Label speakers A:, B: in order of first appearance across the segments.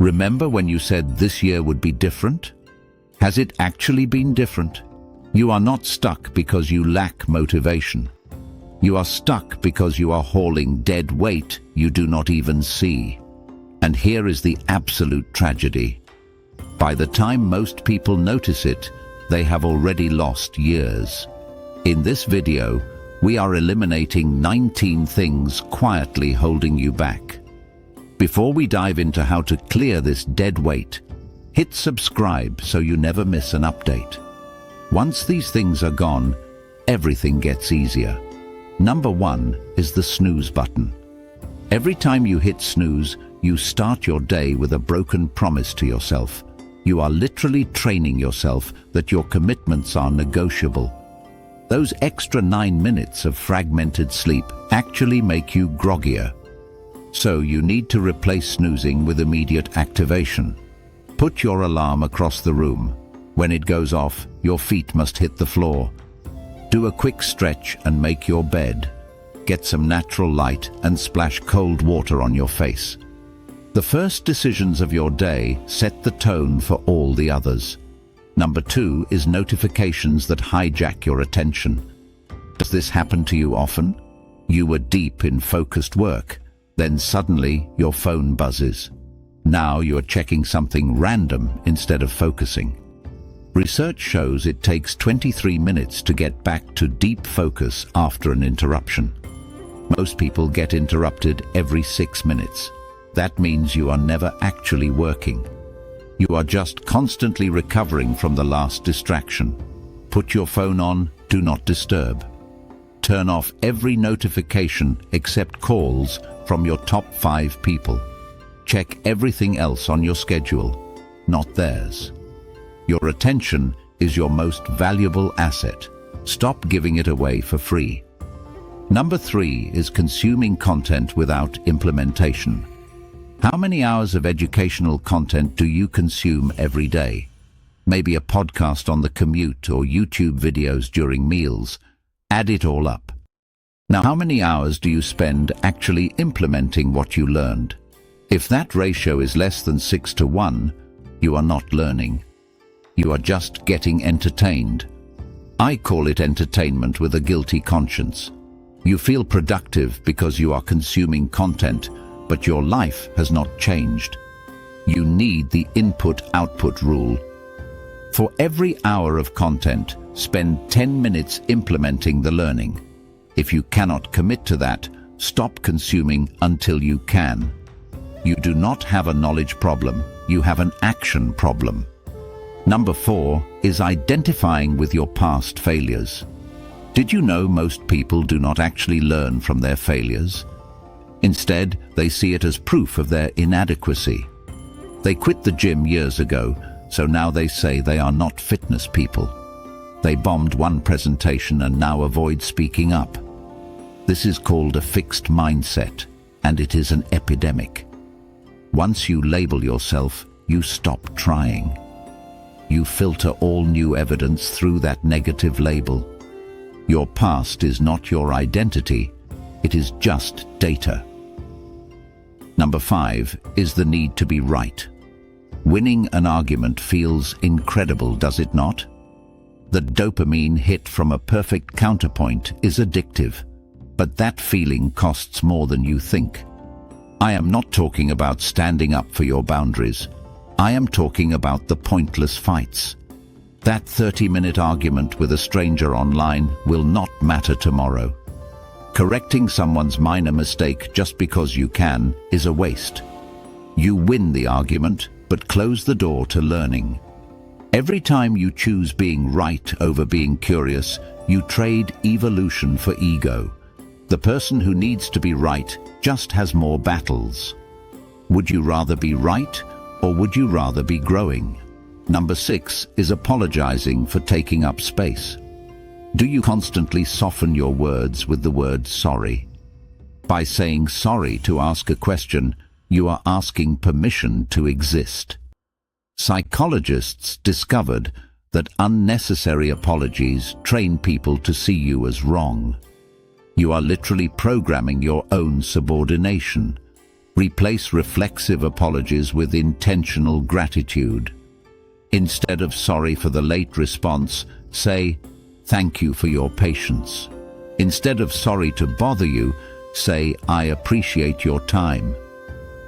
A: Remember when you said this year would be different? Has it actually been different? You are not stuck because you lack motivation. You are stuck because you are hauling dead weight you do not even see. And here is the absolute tragedy. By the time most people notice it, they have already lost years. In this video, we are eliminating 19 things quietly holding you back. Before we dive into how to clear this dead weight, hit subscribe so you never miss an update. Once these things are gone, everything gets easier. Number 1 is the snooze button. Every time you hit snooze, you start your day with a broken promise to yourself. You are literally training yourself that your commitments are negotiable. Those extra 9 minutes of fragmented sleep actually make you groggier. So you need to replace snoozing with immediate activation. Put your alarm across the room. When it goes off, your feet must hit the floor. Do a quick stretch and make your bed. Get some natural light and splash cold water on your face. The first decisions of your day set the tone for all the others. Number 2 is notifications that hijack your attention. Does this happen to you often? You were deep in focused work, then suddenly your phone buzzes. Now you are checking something random instead of focusing. Research shows it takes 23 minutes to get back to deep focus after an interruption. Most people get interrupted every 6 minutes. That means you are never actually working. You are just constantly recovering from the last distraction. Put your phone on Do Not Disturb. Turn off every notification except calls from your top 5 people. Check everything else on your schedule, not theirs. Your attention is your most valuable asset. Stop giving it away for free. Number 3 is consuming content without implementation. How many hours of educational content do you consume every day? Maybe a podcast on the commute or YouTube videos during meals. Add it all up. Now, how many hours do you spend actually implementing what you learned? If that ratio is less than 6:1, you are not learning. You are just getting entertained. I call it entertainment with a guilty conscience. You feel productive because you are consuming content, but your life has not changed. You need the input-output rule. For every hour of content, spend 10 minutes implementing the learning. If you cannot commit to that, stop consuming until you can. You do not have a knowledge problem, you have an action problem. Number 4 is identifying with your past failures. Did you know most people do not actually learn from their failures? Instead, they see it as proof of their inadequacy. They quit the gym years ago, so now they say they are not fitness people. They bombed one presentation and now avoid speaking up. This is called a fixed mindset, and it is an epidemic. Once you label yourself, you stop trying. You filter all new evidence through that negative label. Your past is not your identity, it is just data. Number 5 is the need to be right. Winning an argument feels incredible, does it not? The dopamine hit from a perfect counterpoint is addictive, but that feeling costs more than you think. I am not talking about standing up for your boundaries. I am talking about the pointless fights. That 30-minute argument with a stranger online will not matter tomorrow. Correcting someone's minor mistake just because you can is a waste. You win the argument, but close the door to learning. Every time you choose being right over being curious, you trade evolution for ego. The person who needs to be right just has more battles. Would you rather be right, or would you rather be growing? Number 6 is apologizing for taking up space. Do you constantly soften your words with the word sorry? By saying sorry to ask a question, you are asking permission to exist. Psychologists discovered that unnecessary apologies train people to see you as wrong. You are literally programming your own subordination. Replace reflexive apologies with intentional gratitude. Instead of "sorry for the late response," say "thank you for your patience." Instead of "sorry to bother you," say "I appreciate your time."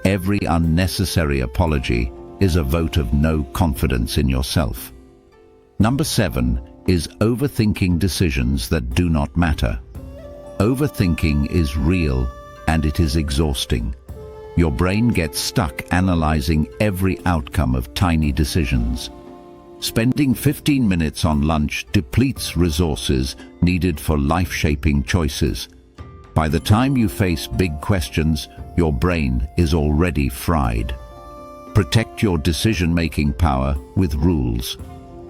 A: Every unnecessary apology is a vote of no confidence in yourself. Number 7 is overthinking decisions that do not matter. Overthinking is real and it is exhausting. Your brain gets stuck analyzing every outcome of tiny decisions. Spending 15 minutes on lunch depletes resources needed for life-shaping choices. By the time you face big questions, your brain is already fried. Protect your decision-making power with rules.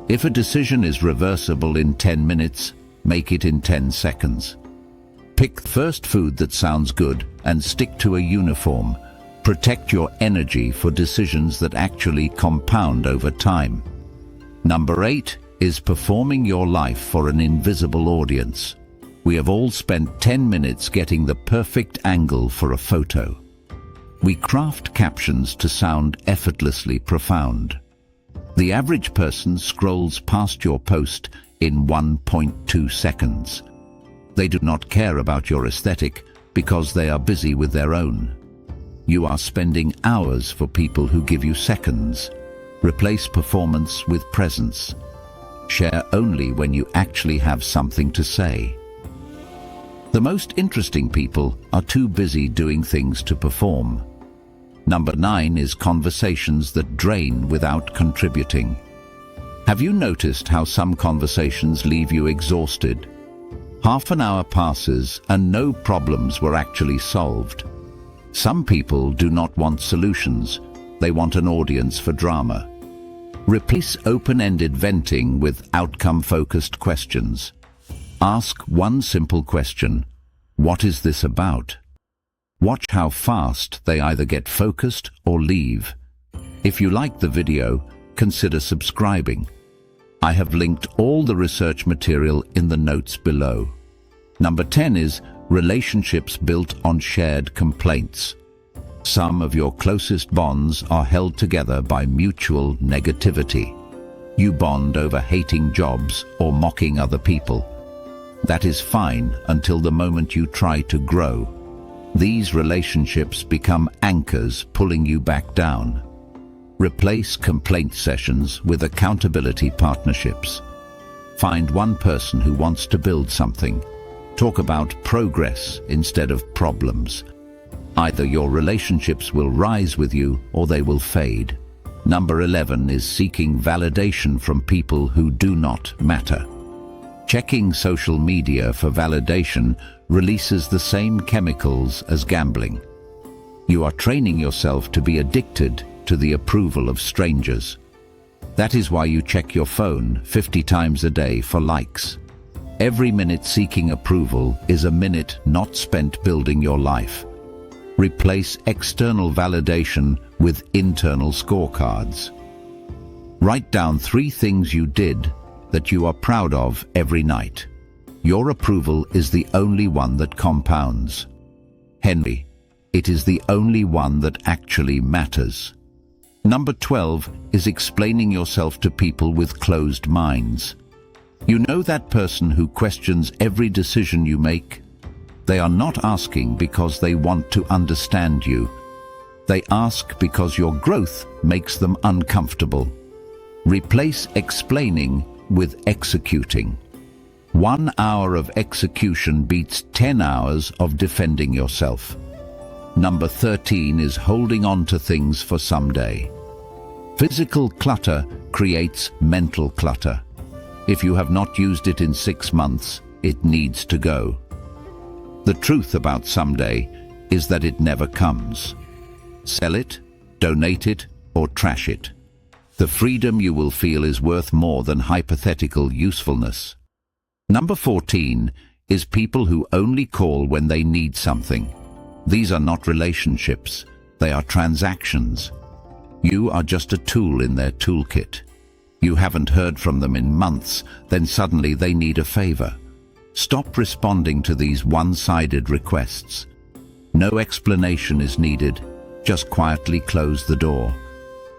A: If a decision is reversible in 10 minutes, make it in 10 seconds. Pick the first food that sounds good and stick to a uniform. Protect your energy for decisions that actually compound over time. Number 8 is performing your life for an invisible audience. We have all spent 10 minutes getting the perfect angle for a photo. We craft captions to sound effortlessly profound. The average person scrolls past your post in 1.2 seconds. They do not care about your aesthetic because they are busy with their own. You are spending hours for people who give you seconds. Replace performance with presence. Share only when you actually have something to say. The most interesting people are too busy doing things to perform. Number 9 is conversations that drain without contributing. Have you noticed how some conversations leave you exhausted? Half an hour passes and no problems were actually solved. Some people do not want solutions, they want an audience for drama. Replace open-ended venting with outcome-focused questions. Ask one simple question: what is this about? Watch how fast they either get focused or leave. If you liked the video, consider subscribing. I have linked all the research material in the notes below. Number 10 is relationships built on shared complaints. Some of your closest bonds are held together by mutual negativity. You bond over hating jobs or mocking other people. That is fine until the moment you try to grow. These relationships become anchors pulling you back down. Replace complaint sessions with accountability partnerships. Find one person who wants to build something. Talk about progress instead of problems. Either your relationships will rise with you or they will fade. Number 11 is seeking validation from people who do not matter. Checking social media for validation releases the same chemicals as gambling. You are training yourself to be addicted to the approval of strangers. That is why you check your phone 50 times a day for likes. Every minute seeking approval is a minute not spent building your life. Replace external validation with internal scorecards. Write down 3 things you did that you are proud of every night. Your approval is the only one that compounds. Henry, it is the only one that actually matters. Number 12 is explaining yourself to people with closed minds. You know that person who questions every decision you make? They are not asking because they want to understand you. They ask because your growth makes them uncomfortable. Replace explaining with executing. 1 hour of execution beats 10 hours of defending yourself. Number 13 is holding on to things for someday. Physical clutter creates mental clutter. If you have not used it in 6 months, it needs to go. The truth about someday is that it never comes. Sell it, donate it, or trash it. The freedom you will feel is worth more than hypothetical usefulness. Number 14 is people who only call when they need something. These are not relationships, they are transactions. You are just a tool in their toolkit. You haven't heard from them in months, then suddenly they need a favor. Stop responding to these one-sided requests. No explanation is needed, Just quietly close the door.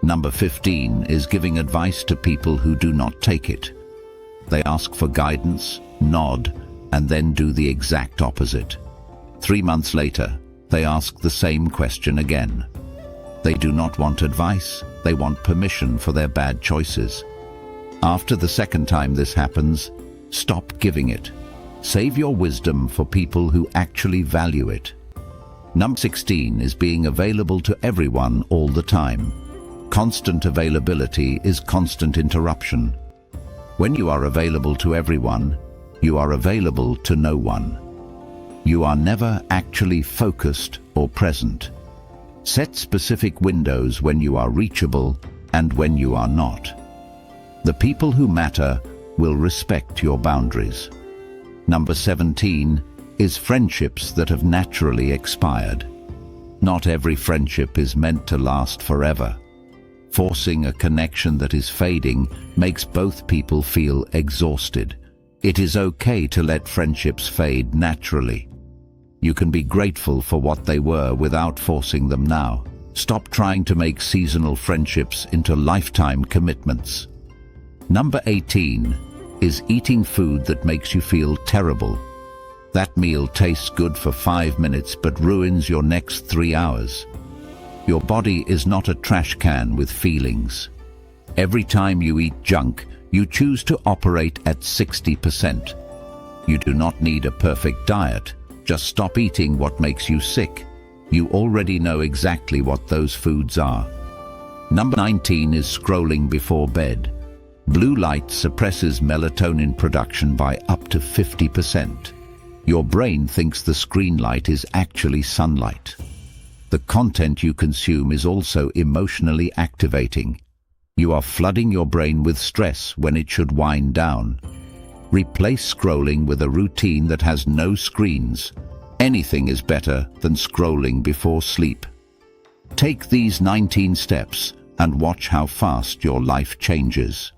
A: Number 15 is giving advice to people who do not take it. They ask for guidance, nod, and then do the exact opposite. 3 months later, they ask the same question again. They do not want advice, they want permission for their bad choices. After the second time this happens, stop giving it. Save your wisdom for people who actually value it. Number 16 is being available to everyone all the time. Constant availability is constant interruption. When you are available to everyone, you are available to no one. You are never actually focused or present. Set specific windows when you are reachable and when you are not. The people who matter will respect your boundaries. Number 17 is friendships that have naturally expired. Not every friendship is meant to last forever. Forcing a connection that is fading makes both people feel exhausted. It is okay to let friendships fade naturally. You can be grateful for what they were without forcing them now. Stop trying to make seasonal friendships into lifetime commitments. Number 18 is eating food that makes you feel terrible. That meal tastes good for 5 minutes but ruins your next 3 hours. Your body is not a trash can with feelings. Every time you eat junk, you choose to operate at 60%. You do not need a perfect diet. Just stop eating what makes you sick. You already know exactly what those foods are. Number 19 is scrolling before bed. Blue light suppresses melatonin production by up to 50%. Your brain thinks the screen light is actually sunlight. The content you consume is also emotionally activating. You are flooding your brain with stress when it should wind down. Replace scrolling with a routine that has no screens. Anything is better than scrolling before sleep. Take these 19 steps and watch how fast your life changes.